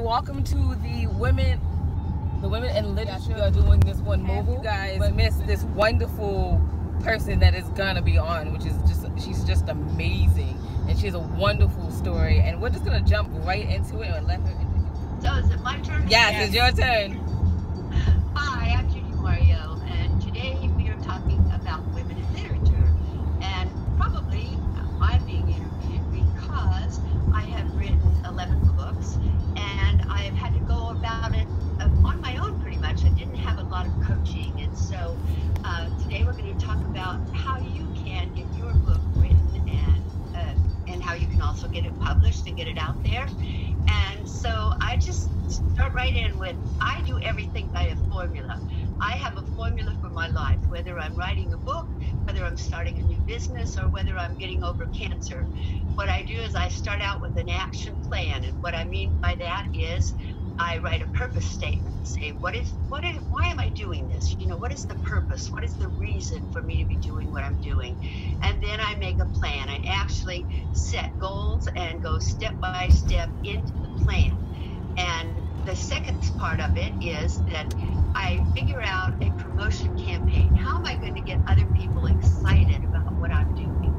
welcome to the women in literature. We are doing this one mobile. You guys missed this wonderful person that is gonna be on, which is she's just amazing, and she has a wonderful story. And we're just gonna jump right into it and let her introduce. So is it my turn? Yes, it's your turn. Hi, I'm Judy Moreo, and today we are talking about women in literature. And probably I'm being interviewed because I have written 11 books, and I've had to go about it on my own pretty much. I didn't have a lot of coaching, and so today we're going to talk about how you can get your book written and how you can also get it published and get it out there. And so I just start right in with, I do everything by a formula. I have a formula for my life, whether I'm writing a book, whether I'm starting a new business, or whether I'm getting over cancer. What I do is I start out with an action plan, and what I mean by that is I write a purpose statement, say why am I doing this? You know, what is the purpose? What is the reason for me to be doing what I'm doing? And then I make a plan. I actually set goals and go step by step into the plan. And the second part of it is that I figure out a promotion campaign. How am I going to get other people excited about what I'm doing?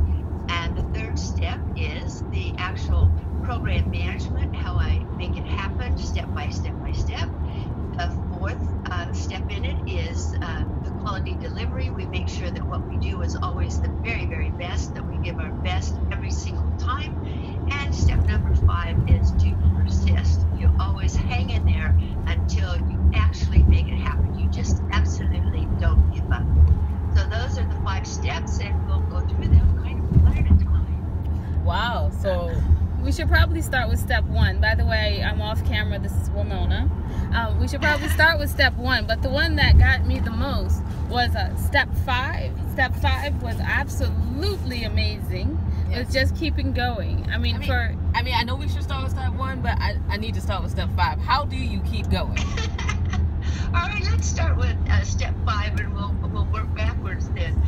And the third step is the actual program management, how I make it happen step by step by step. The fourth step in it is the quality delivery. We make sure that what we do is always the very, very best, that we give our best every single time. And step number 5 is to persist. You always hang in there until you actually make it happen. You just absolutely don't give up. So those are the 5 steps, and we'll go through them kind of one at a time. Wow. So we should probably start with step 1. By the way, I'm off camera. This is Winona. We should probably start with step 1, but the one that got me the most was step 5. Step 5 was absolutely amazing. Yes. It's just keeping going. I mean, I know we should start with step 1, but I need to start with step 5. How do you keep going? All right, let's start with step 5, and we'll work backwards then.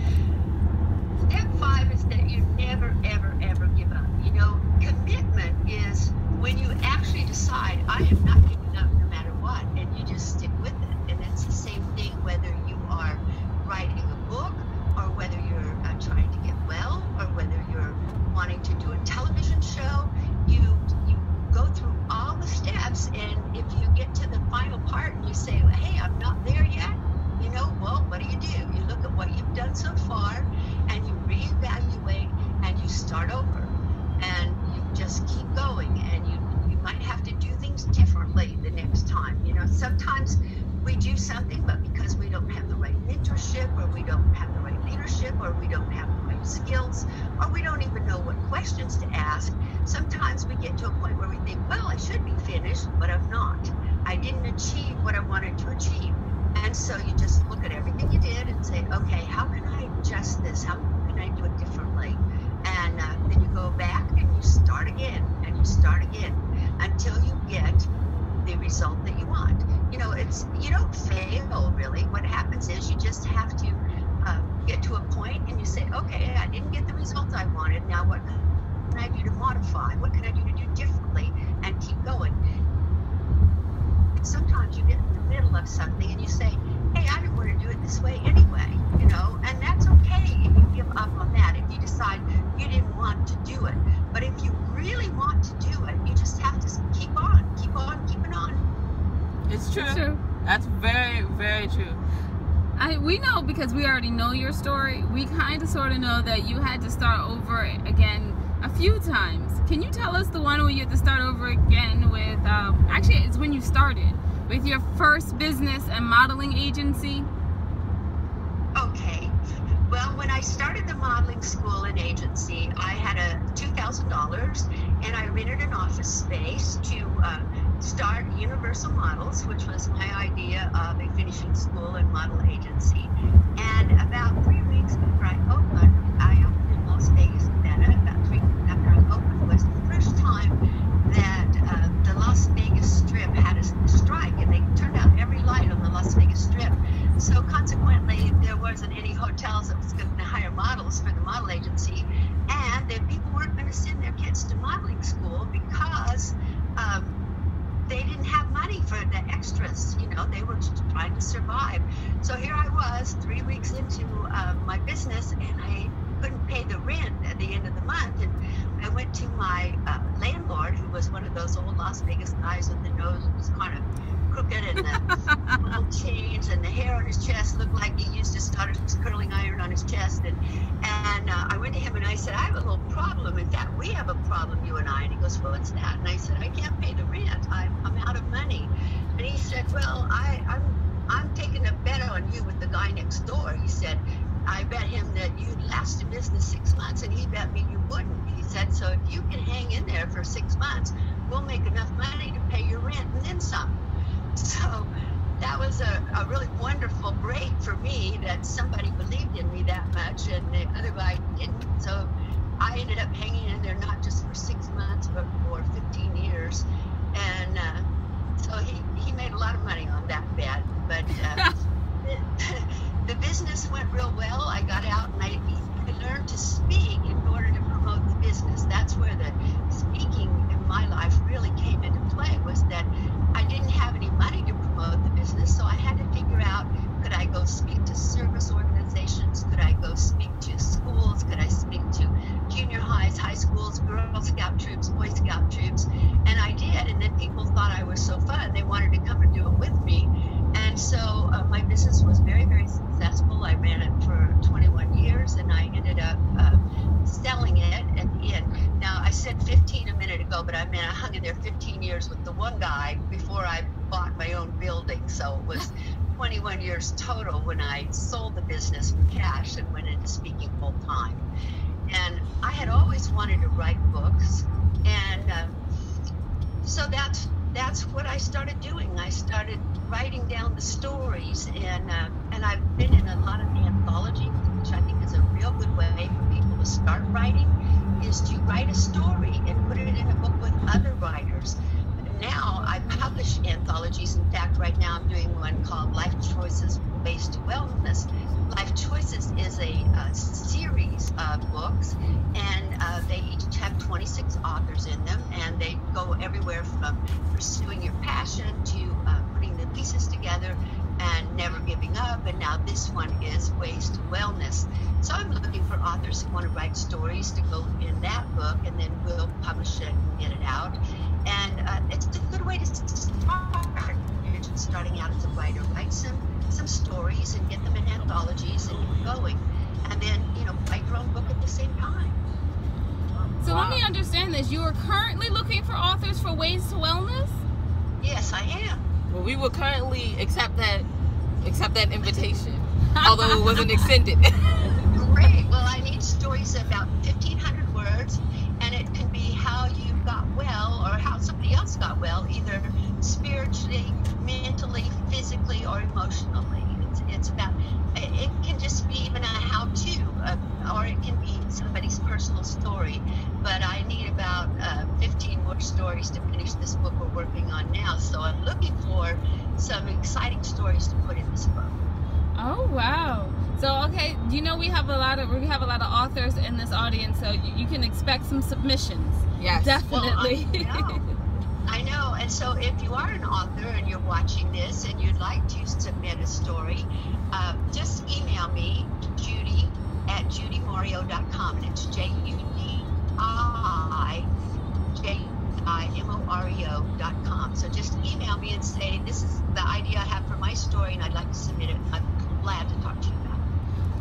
Step 5 is that you never, ever, ever give up. You know, commitment is when you actually decide, I am not giving up no matter what, and you just stick with it. And it's the same thing whether you are writing a book, or whether you're trying to get well, or whether you're wanting to do a television show. You go through all the steps, and if you get to the final part and you say, hey, I'm not there yet, you know, well, what do? You look at what you've done so far, and you reevaluate, and you start over, and you just keep going, and you might have to do things differently the next time. You know, sometimes we do something, but because we don't have the right mentorship, or we don't have the right leadership, or we don't have the right skills, or we don't even know what questions to ask, sometimes we get to a point where we think, well, I should be finished, but I'm not. I didn't achieve what I wanted to achieve. And so you just look at everything you did and say, okay, how can I adjust this? How can I do it differently? And then you go back and you start again, and you start again until you get the result that you want. You know, you don't fail, really. What happens is you just have to get to a point and you say, okay, I didn't get the results I wanted. Now what can I do to modify? What can I do to do differently? And keep going. Sometimes you get in the middle of something and you say, hey, I didn't want to do it this way anyway, you know, and that's okay if you give up on that, if you decide you didn't want to do it. But if you really want to do it, you just have to keep on, keeping on. It's true. It's true. That's very, very true. We know, because we already know your story, we kind of sort of know that you had to start over again a few times. Can you tell us the one where you had to start over again with, actually it's when you started, with your first business and modeling agency? Okay. Well, when I started the modeling school and agency, I had $2,000, and I rented an office space to start Universal Models, which was my idea of a finishing school and model agency. And about 3 weeks before I opened in Las Vegas, Nevada. About 3 weeks after I opened was the first time that the Las Vegas Strip had a strike, and they turned out every light on the Las Vegas Strip. So consequently, there wasn't any hotels that was going to hire models for the model agency, and then people weren't going to send their kids to modeling school because they didn't have my landlord, who was one of those old Las Vegas guys with the nose that was kind of crooked and the little chains and the hair on his chest looked like he used to start his curling iron on his chest. And I went to him and I said, I have a little problem. In fact, we have a problem, you and I. And he goes, well, what's that? And I said, I can't pay the rent. I'm out of money. And he said, well, I'm taking a bet on you with the guy next door. He said, I bet him that you'd last in business 6 months, and he bet me you wouldn't. He said, so if you can hang in there for 6 months, we'll make enough money to pay your rent and then some. So that was a really wonderful break for me, that somebody believed in me that much and the other guy didn't. So I ended up hanging in there not just for 6 months, but for 15 years. And so he made a lot of money on that bet. But the business went real well. I got out and I learned to speak in order to promote the business. That's where the speaking in my life really came into play, was that I didn't have any money to promote the business, so I had to figure out, could I go speak to service organizations? Could I go speak to schools? Could I speak to junior highs, high schools, Girl Scout troops, Boy Scout troops? And I did, and then people thought I was so fun. They wanted to come and do it with me. And so my business was very, very successful. I ran it for 21 years, and I ended up selling it at the end. Now, I said 15 a minute ago, but I meant I hung in there 15 years with the one guy before I bought my own building. So it was 21 years total when I sold the business for cash and went into speaking full time. And I had always wanted to write books, and so that's what I started doing. I started writing down the stories, and I've been in a lot of anthologies, which I think is a real good way for people to start writing, is to write a story and put it in a book with other writers. Now I publish anthologies. In fact, right now I'm doing one called Life Choices, Ways to Wellness. Life Choices is a series of books, and they each have 26 authors in them, and they go everywhere from pursuing your passion to putting the pieces together and never giving up. And now this one is Ways to Wellness. So I'm looking for authors who want to write stories to go in that book, and then we'll publish it and get it out. And it's a good way to start. You're just starting out as a writer. Write some stories and get them in anthologies and keep going. And then, write your own book at the same time. So let me understand this. You are currently looking for authors for Ways to Wellness? Yes, I am. Well, we will currently accept that invitation, although it wasn't extended. Great. Well, I need stories about 1,500 words, and it can be how you got well or how somebody else got well, either spiritually, mentally, physically, or emotionally. It's about, it can just be even a how-to, or it can be somebody's personal story. But I need about 15 more stories to finish this book we're working on now. So I'm looking for some exciting stories to put in this book. Oh wow! So okay, we have a lot of authors in this audience, so you can expect some submissions. Yes, definitely. Well, I know. And so if you are an author and you're watching this and you'd like to submit a story, just email me, Judy at judimoreo.com, and it's JUDIMOREO.com. So just email me and say, this is the idea I have for my story and I'd like to submit it. I'm glad to talk to you about it.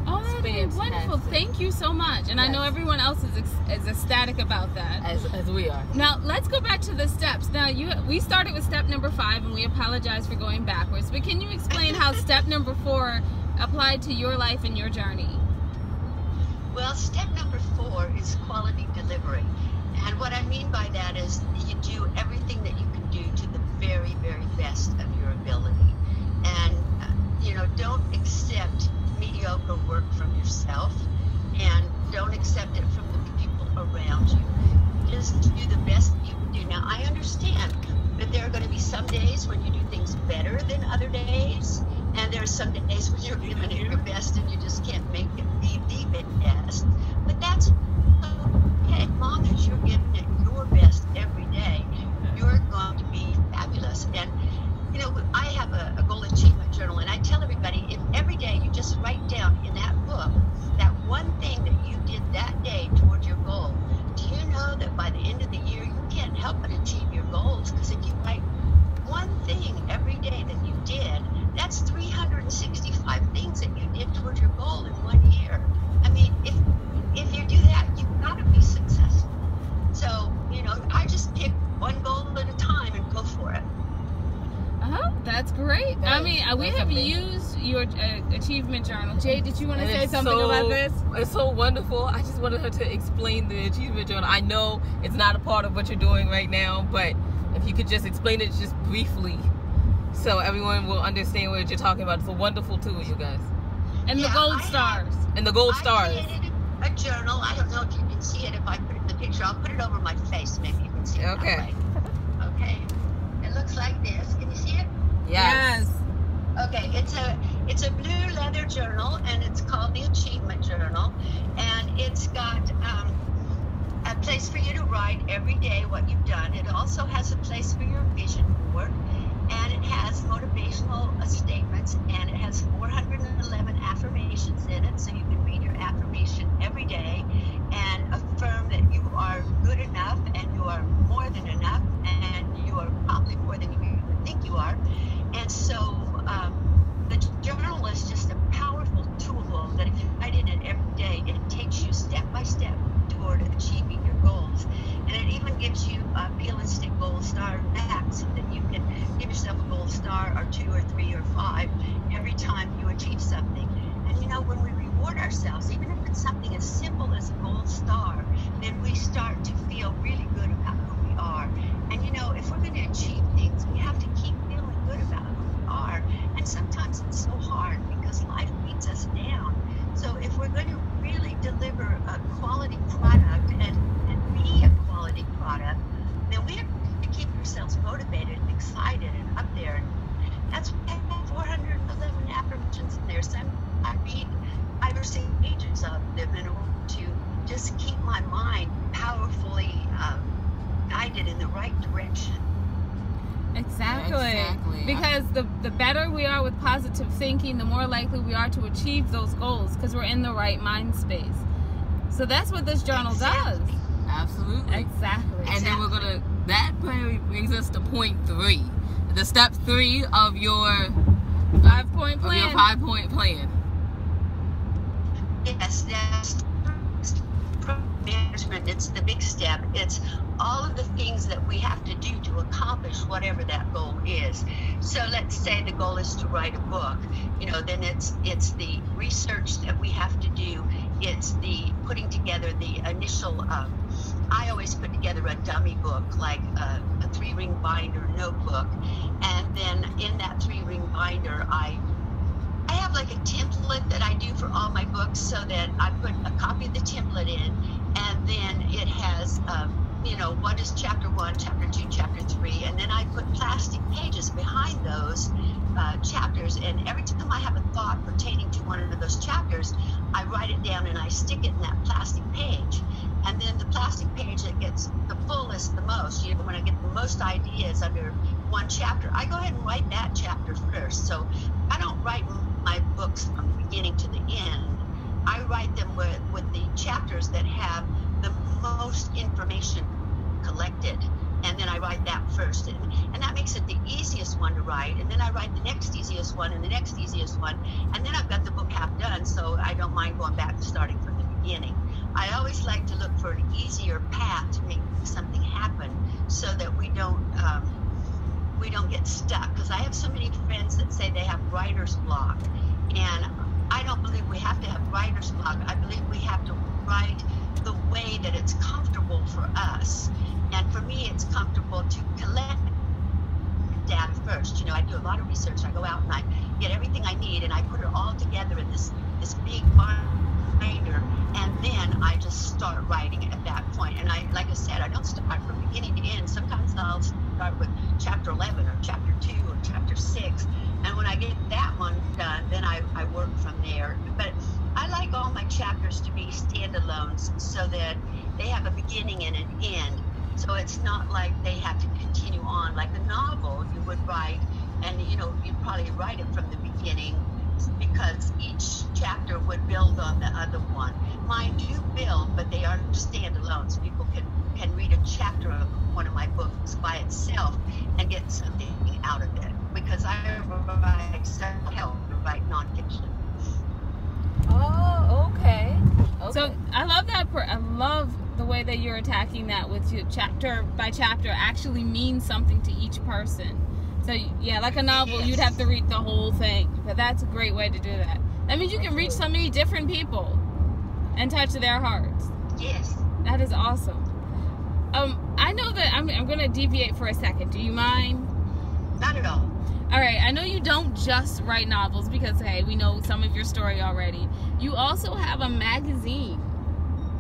Oh, that is wonderful. Thank you so much. And yes. I know everyone else is ecstatic about that. As we are. Now, let's go back to the steps. Now, we started with step number 5, and we apologize for going backwards. But can you explain how step number 4 applied to your life and your journey? Well, step number 4 is quality delivery. And what I mean by that is you do everything that you can do to the very, very best of your ability. And, don't accept mediocre work from yourself, and don't accept it from the people around you. Just do the best you can do. Now, I understand that there are going to be some days when you do things better than other days, and there are some days when you're giving it your best and you just can't make it be the best. But that's okay. As long as you're giving it your best every day, you're going to be fabulous. And I have a goal achievement journal, and I tell everybody, if every day you just write down in that book that one thing that you did that day toward your goal, do you know that by the end great. I mean, we have used your achievement journal. Jay, did you want to say something about this? It's so wonderful. I just wanted her to explain the achievement journal. I know it's not a part of what you're doing right now, but if you could just explain it just briefly so everyone will understand what you're talking about. It's a wonderful tool, you guys. And the gold stars. And the gold stars. I created a journal. I don't know if you can see it. If I put it in the picture, I'll put it over my face. Maybe you can see it that way. Okay. It looks like this. Can you see it? Yes. Okay. It's a blue leather journal, and it's called the Achievement Journal, and it's got a place for you to write every day what you've done. It also has a place for your vision board, and it has motivational statements, and it has 411 affirmations in it, so you can read your affirmation every day and affirm that you are good enough, and you are more than enough, and you are probably more than you even think you are. And so the journal is just a powerful tool that if you write in it every day, it takes you step by step toward achieving your goals. And it even gives you a peel and stick gold star back, so that you can give yourself a gold star or 2 or 3 or 5 every time you achieve something. And you know, when we reward ourselves, even if it's something as simple as a gold star, then we start to feel really good about who we are. And you know, if we're going to achieve things, we have to keep feeling good about who we are. And sometimes it's so hard because life beats us down. So if we're going to really deliver a quality product and be a quality product, then we have to keep ourselves motivated and excited and up there. And that's why I have 411 affirmations in there. So I read 5 or 6 pages of them in order to just keep my mind powerfully guided in the right direction. Exactly. Because the better we are with positive thinking, the more likely we are to achieve those goals, because we're in the right mind space. So that's what this journal does. Absolutely. Exactly. And then we're gonna, that brings us to point 3, the step 3 of your 5-point plan. Of your 5-point plan. Yes, that's management. It's the big step. It's all of the things that we have to do to accomplish whatever that goal is. So let's say the goal is to write a book. You know, then it's the research that we have to do. It's the putting together the initial. I always put together a dummy book, like a 3-ring binder notebook, and then in that 3-ring binder, I have like a template that I do for all my books, so that I put a copy of the template in, and then it has, you know, what is chapter 1, chapter 2, chapter 3, and then I put plastic pages behind those chapters, and every time I have a thought pertaining to one of those chapters, I write it down and I stick it in that plastic page. And then the plastic page that gets the fullest, the most, you know, when I get the most ideas under one chapter, I go ahead and write that chapter first. So I don't write my books from the beginning to the end. I write them with the chapters that have the most information collected, and then I write that first, and that makes it the easiest one to write, and then I write the next easiest one and the next easiest one, and then I've got the book half done, so I don't mind going back and starting from the beginning. I always like to look for an easier path to make something happen, so that we don't get stuck, because I have so many friends that say they have writer's block, and I don't believe we have to have writer's block. I believe we have to write the way that it's comfortable for us. And for me, it's comfortable to collect data first. You know, I do a lot of research. I go out and I get everything I need, and I put it all together in this big binder, and then I just start writing it at that point. And I, like I said, I don't start from beginning to end. Sometimes I'll start with chapter 11 or chapter 2 or chapter 6. And when I get that one done, then I work from there. But I like all my chapters to be standalones, so that they have a beginning and an end. So it's not like they have to continue on. Like a novel, you would write, and you know, you'd probably write it from the beginning, because each chapter would build on the other one. Mine do build, but they are standalones. People can read a chapter of one of my books by itself and get something out of it, because I write self-help, write nonfiction. Oh, okay. So I love that. I love the way that you're attacking that with you, chapter by chapter actually means something to each person. So yeah, like a novel, you'd have to read the whole thing. But that's a great way to do that. That means you can reach so many different people and touch their hearts. Yes. That is awesome. I know that I'm going to deviate for a second. Do you mind? Not at all. All right. I know you don't just write novels because, hey, we know some of your story already. You also have a magazine.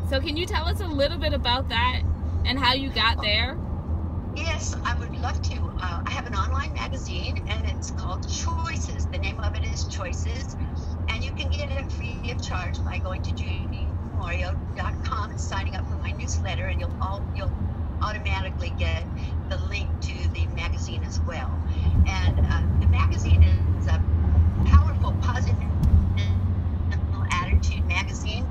So can you tell us a little bit about that and how you got there? Yes, I would love to. I have an online magazine, and it's called Choices. The name of it is Choices, and you can get it free of charge by going to judi.moreo.com and signing up for my newsletter, and you'll automatically get the link to the magazine as well. And the magazine is a powerful, positive attitude magazine.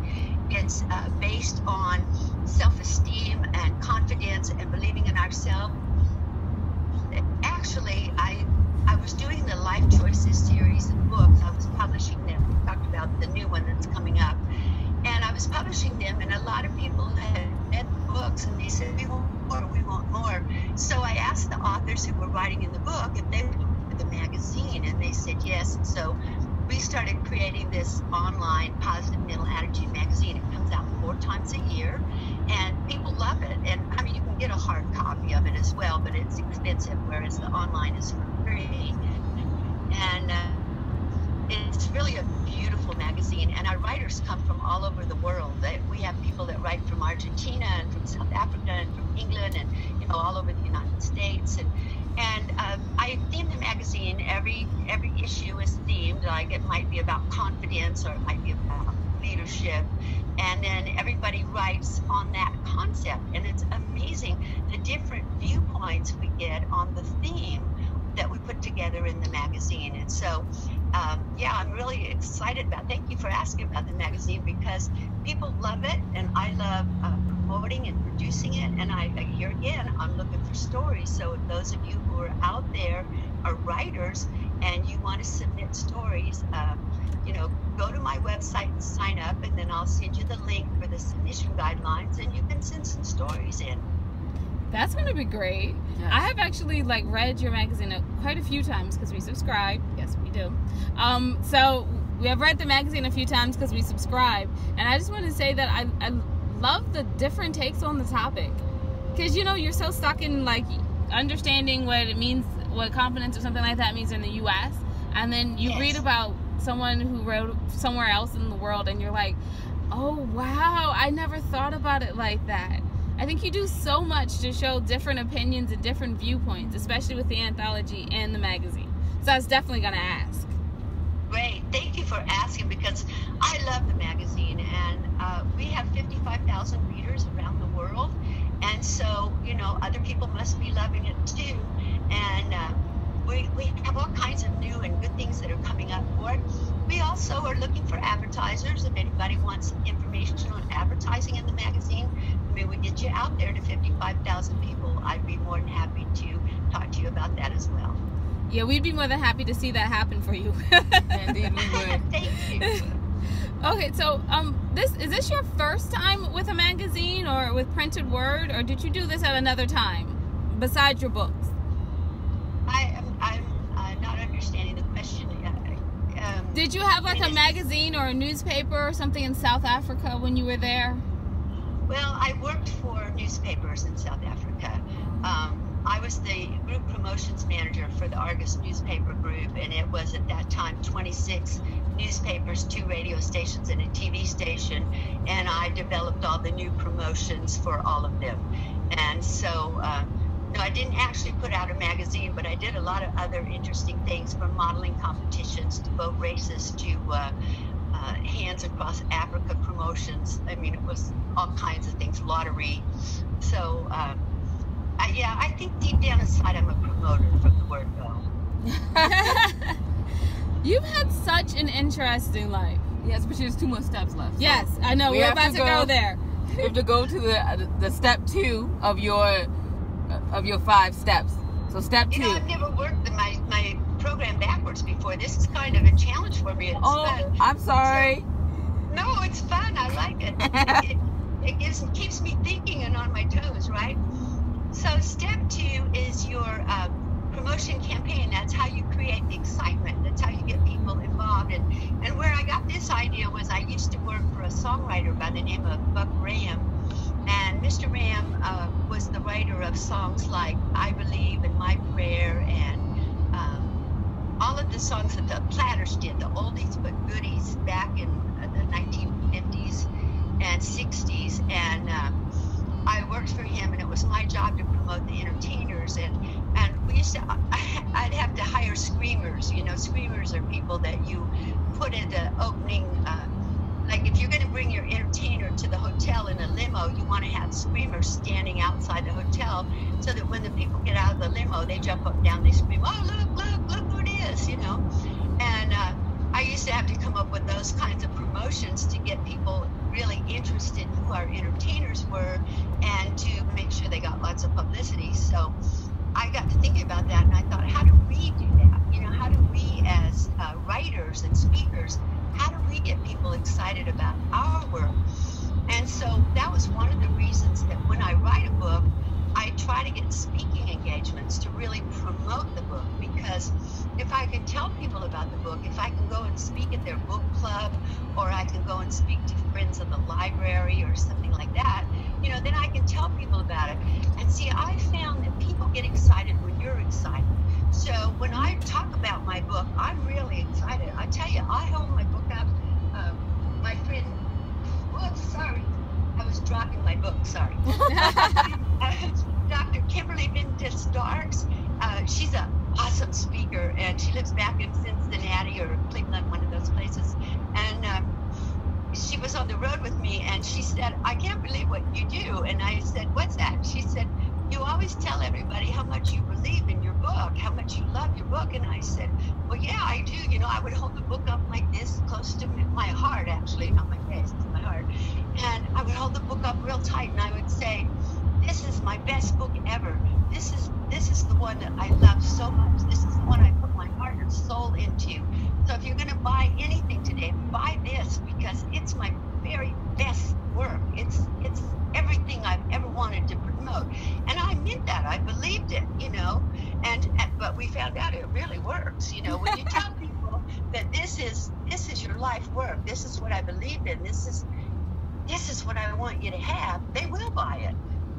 It's based on self-esteem and confidence and believing in ourselves. Actually, I was doing the Life Choices series of books. I was publishing them. We talked about the new one that's coming up. And I was publishing them, and a lot of people had read the books, and they said, we want more, we want more. So I asked the authors who were writing in the book if they would look at the magazine, and they said yes. And so we started creating this online positive mental attitude magazine. It comes out 4 times a year, and people love it. And I mean, you can get a hard copy of it as well, but it's expensive, whereas the online is for free. And it's really a beautiful magazine, and our writers come from all over the world. We have people that write from Argentina and from South Africa and from England and all over the United States. And I theme the magazine. Every issue is themed. Like it might be about confidence, or it might be about leadership, and then everybody writes on that concept. And it's amazing the different viewpoints we get on the theme that we put together in the magazine. And so yeah, I'm really excited about it. Thank you for asking about the magazine, because people love it, and I love promoting and producing it. And here again, I'm looking for stories. So if those of you who are out there are writers and you want to submit stories, go to my website and sign up, and then I'll send you the link for the submission guidelines, and you can send some stories in. That's going to be great. Yes. I have actually read your magazine quite a few times because we subscribe. Yes, we do. So we have read the magazine a few times because we subscribe. And I just want to say that I love the different takes on the topic. Because, you're so stuck in understanding what it means, what confidence or something like that means in the U.S. And then you read about someone who wrote somewhere else in the world, and you're like, oh, wow, I never thought about it like that. I think you do so much to show different opinions and different viewpoints, especially with the anthology and the magazine. So I was definitely going to ask. Great. Thank you for asking, because I love the magazine, and we have 55,000 readers around the world. And so, other people must be loving it too. And we have all kinds of new and good things that are coming up for it. We also are looking for advertisers. If anybody wants information on advertising in the magazine, we get you out there to 55,000 people. I'd be more than happy to talk to you about that as well. Yeah, we'd be more than happy to see that happen for you. Indeed, we would. Thank you. Okay, so is this your first time with a magazine or with printed word, or did you do this at another time besides your books? I'm not understanding the question. Did you have a magazine or a newspaper or something in South Africa when you were there? Well, I worked for newspapers in South Africa. I was the group promotions manager for the Argus newspaper group, and it was at that time 26 newspapers, 2 radio stations, and a TV station, and I developed all the new promotions for all of them. And so no, I didn't actually put out a magazine, but I did a lot of other interesting things, from modeling competitions to boat races to Hands Across Africa promotions. I mean, it was all kinds of things, lottery. So I think deep down inside I'm a promoter from the word go. You've had such an interesting life. Yes, but there's 2 more steps left. Yes, I know. We're about to go there. You have to go to the step 2 of your 5 steps. So step 2. I've never worked my program backwards before. This is kind of a challenge for me. It's fun. I'm sorry. No, it's fun. I like it. It keeps me thinking and on my toes, right? So step 2 is your promotion promotion campaign. That's how you create the excitement. That's how you get people involved. And where I got this idea was I used to work for a songwriter by the name of Buck Ram. And Mr. Ram was the writer of songs like I Believe and My Prayer and all of the songs that the Platters did, the oldies but goodies back in the 1950s and 60s. And I worked for him, and it was my job to promote the entertainers. And we used to, I'd have to hire screamers. You know, screamers are people that you put at the opening. Like if you're going to bring your entertainer to the hotel in a limo, you want to have screamers standing outside the hotel so that when the people get out of the limo, they jump up and down, they scream, oh, look who it is, you know. And I used to have to come up with those kinds of promotions to get people really interested in who our entertainers were and to make sure they got lots of publicity. So I got to thinking about that, and I thought, how do we do that? You know, how do we as writers and speakers, how do we get people excited about our work? And so that was one of the reasons that when I write a book, I try to get speaking engagements to really promote the book, because if I can tell people about the book, if I can go and speak at their book club, or I can go and speak to friends in the library or something like that, you know, then I can tell people about it. And see, I found that people get excited when you're excited. So when I talk about my book, I'm really excited. I tell you, I hold my book up. My friend, whoops, sorry, I was dropping my book, sorry. Dr. Kimberly Vintage Starks, she's an awesome speaker, and she lives back in Cincinnati or Cleveland, one of those places. And she was on the road with me, and she said, I can't believe what you do. And I said, what's that? She said, you always tell everybody how much you believe in your book, how much you love your book. And I said, well, yeah, I do. You know, I would hold the book up like this, close to my heart, actually, not my face, it's my heart. And I would hold the book up real tight, and I would say, this is my best book ever. This is the one that I love so much. This is the one I put my heart and soul into. So if you're going to buy anything today, buy this, because it's my very best work. It's everything I've ever wanted to promote. And I meant that. I believed it, you know. But we found out it really works. You know, when you tell people that this is your life work, this is what I believe in, this is what I want you to have, they will buy it.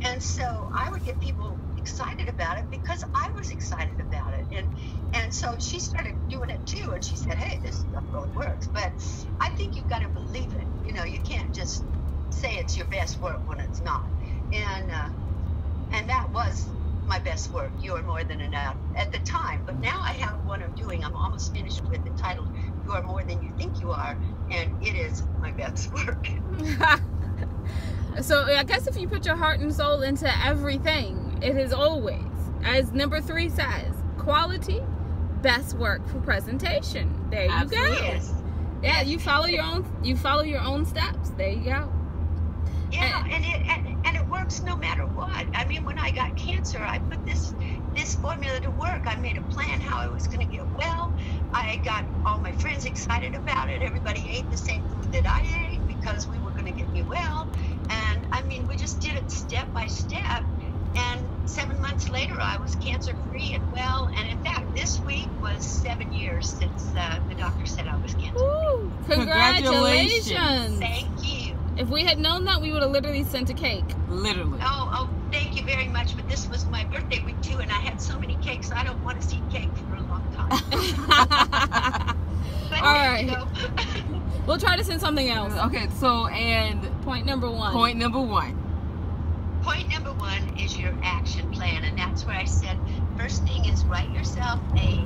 And so I would get people excited about it because I was excited about it. And so she started doing it too, and she said, hey, this stuff really works. But I think you've got to believe it. You know, you can't just say it's your best work when it's not. And that was my best work, You Are More Than Enough, at the time. But now I have one I'm doing. I'm almost finished with it, titled You Are More Than You Think You Are, and it is my best work. So I guess if you put your heart and soul into everything, it is always, as number 3 says, quality, best work for presentation. There you Absolutely. go. Yes. Yeah, you follow your own steps. There you go. Yeah, and it works no matter what. I mean, when I got cancer, I put this formula to work. I made a plan how I was going to get well. I got all my friends excited about it. Everybody ate the same food that I ate because we were going to get me well. And I mean, we just did it step by step. And 7 months later, I was cancer-free and well. And in fact, this week was 7 years since the doctor said I was cancer-free. Congratulations! Thank you. If we had known that, we would have literally sent a cake. Literally. Oh, thank you very much. But this was my birthday week too, and I had so many cakes. I don't want to see cake for a long time. But all right. We'll try to send something else. Okay, so, and point number 1. Point number 1. Point number 1 is your action plan, and that's where I said first thing is write yourself a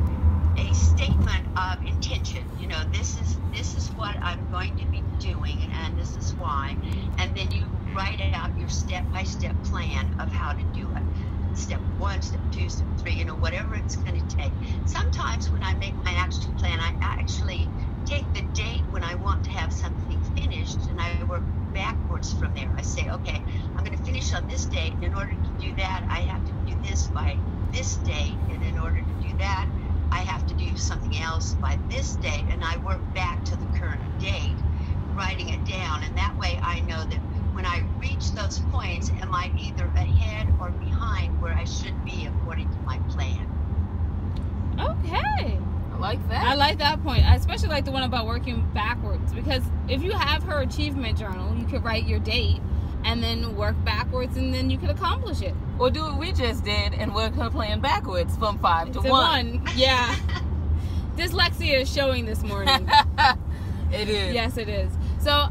statement of intention. You know, this is what I'm going to be doing, and this is why. And then you write out your step-by-step plan of how to do it. Step 1, step 2, step 3, you know, whatever it's going to take. Sometimes when I make my action plan, I actually take the date when I want to have something finished, and I work backwards from there. I say, okay, I'm going to finish on this date, and in order to do that, I have to do this by this date, and in order to do that, I have to do something else by this date, and I work back to the current date, writing it down, and that way I know that when I reach those points, am I either ahead or behind where I should be according to my plan. like that. I like that point. I especially like the one about working backwards, because if you have her achievement journal, you could write your date and then work backwards, and then you could accomplish it. Or do what we just did and work her plan backwards from 5 to 1. Yeah. Dyslexia is showing this morning. It is. Yes, it is. So,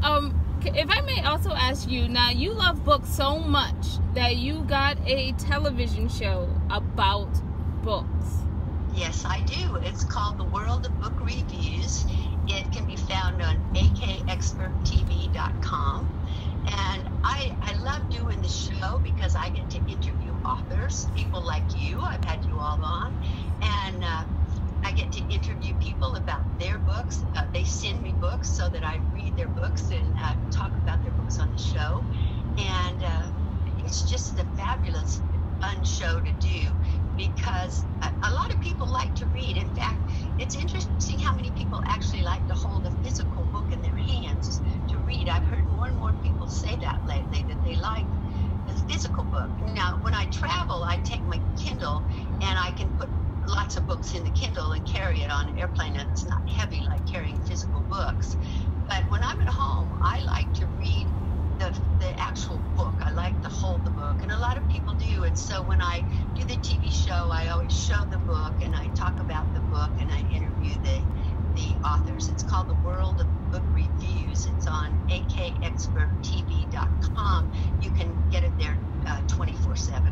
if I may also ask you, now you love books so much that you got a television show about books. Yes, I do. It's called The World of Book Reviews. It can be found on akexperttv.com. And I love doing the show because I get to interview authors, people like you. I've had you all on. And I get to interview people about their books. They send me books so that I read their books and talk about their books on the show. And it's just a fabulous, fun show to do because a lot of people like to read. In fact, it's interesting how many people actually like to hold a physical book in their hands to read. I've heard more and more people say that lately, that they like the physical book. Now, when I travel, I take my Kindle and I can put lots of books in the Kindle and carry it on an airplane, and it's not heavy like carrying physical books. But when I'm at home, I like to read the actual book. I like to hold the book, and a lot of people do. And so when I do the TV show, I always show the book and I talk about the book and I interview the authors. It's called The World of Book Reviews. It's on akexperttv.com. You can get it there 24/7.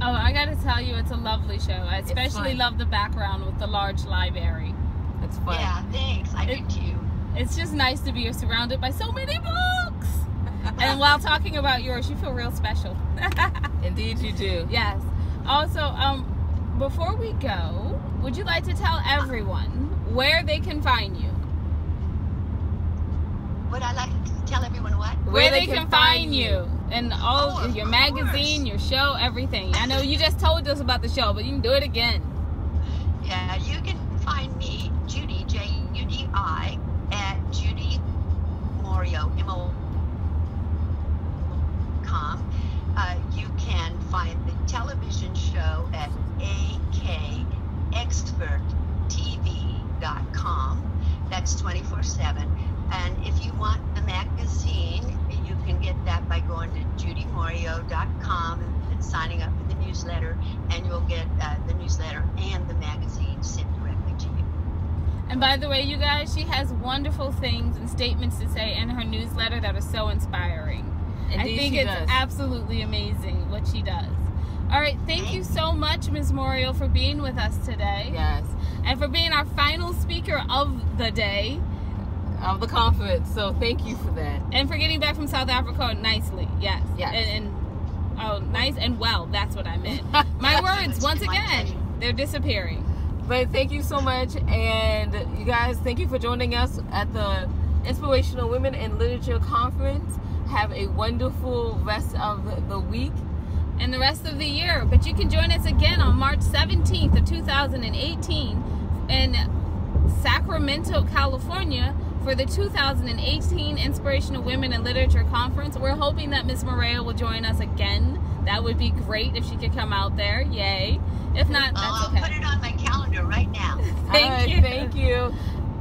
Oh, I gotta tell you, it's a lovely show. I especially love the background with the large library. It's fun. Yeah, thanks. I do too. It's just nice to be surrounded by so many books. And while talking about yours, you feel real special. Indeed you do. Yes. Also, before we go, would you like to tell everyone where they can find you? Would I like to tell everyone what? Where they can find you. And all your magazine, your show, everything. I know you just told us about the show, but you can do it again. Yeah, you can find me, Judi, Judi, at Judi Moreo, MO.com. You can find the television show at akexperttv.com. That's 24/7. And if you want the magazine, you can get that by going to judimoreo.com and signing up for the newsletter, and you'll get the newsletter and the magazine sent directly to you. And by the way, you guys, she has wonderful things and statements to say in her newsletter that are so inspiring. Indeed, I think it's absolutely amazing what she does. All right, thank you so much, Ms. Moreo, for being with us today. Yes. And for being our final speaker of the day. Of the conference, so thank you for that. And for getting back from South Africa nicely, yes. Yes. And nice and well, that's what I meant. My words, once again, they're disappearing. But thank you so much, and you guys, thank you for joining us at the Inspirational Women in Literature Conference. Have a wonderful rest of the week. And the rest of the year. But you can join us again on March 17th of 2018 in Sacramento, California, for the 2018 Inspirational Women in Literature Conference. We're hoping that Ms. Moreo will join us again. That would be great if she could come out there. Yay. If not, that's okay. I'll put it on my calendar right now. Thank you. Thank you.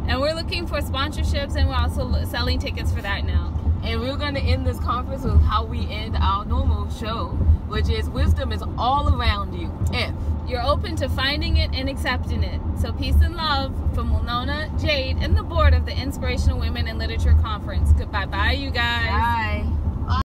And we're looking for sponsorships, and we're also selling tickets for that now. And we're going to end this conference with how we end our normal show, which is wisdom is all around you if you're open to finding it and accepting it. So peace and love from Winona, Jade, and the board of the Inspirational Women in Literature Conference. Goodbye, bye, you guys. Bye.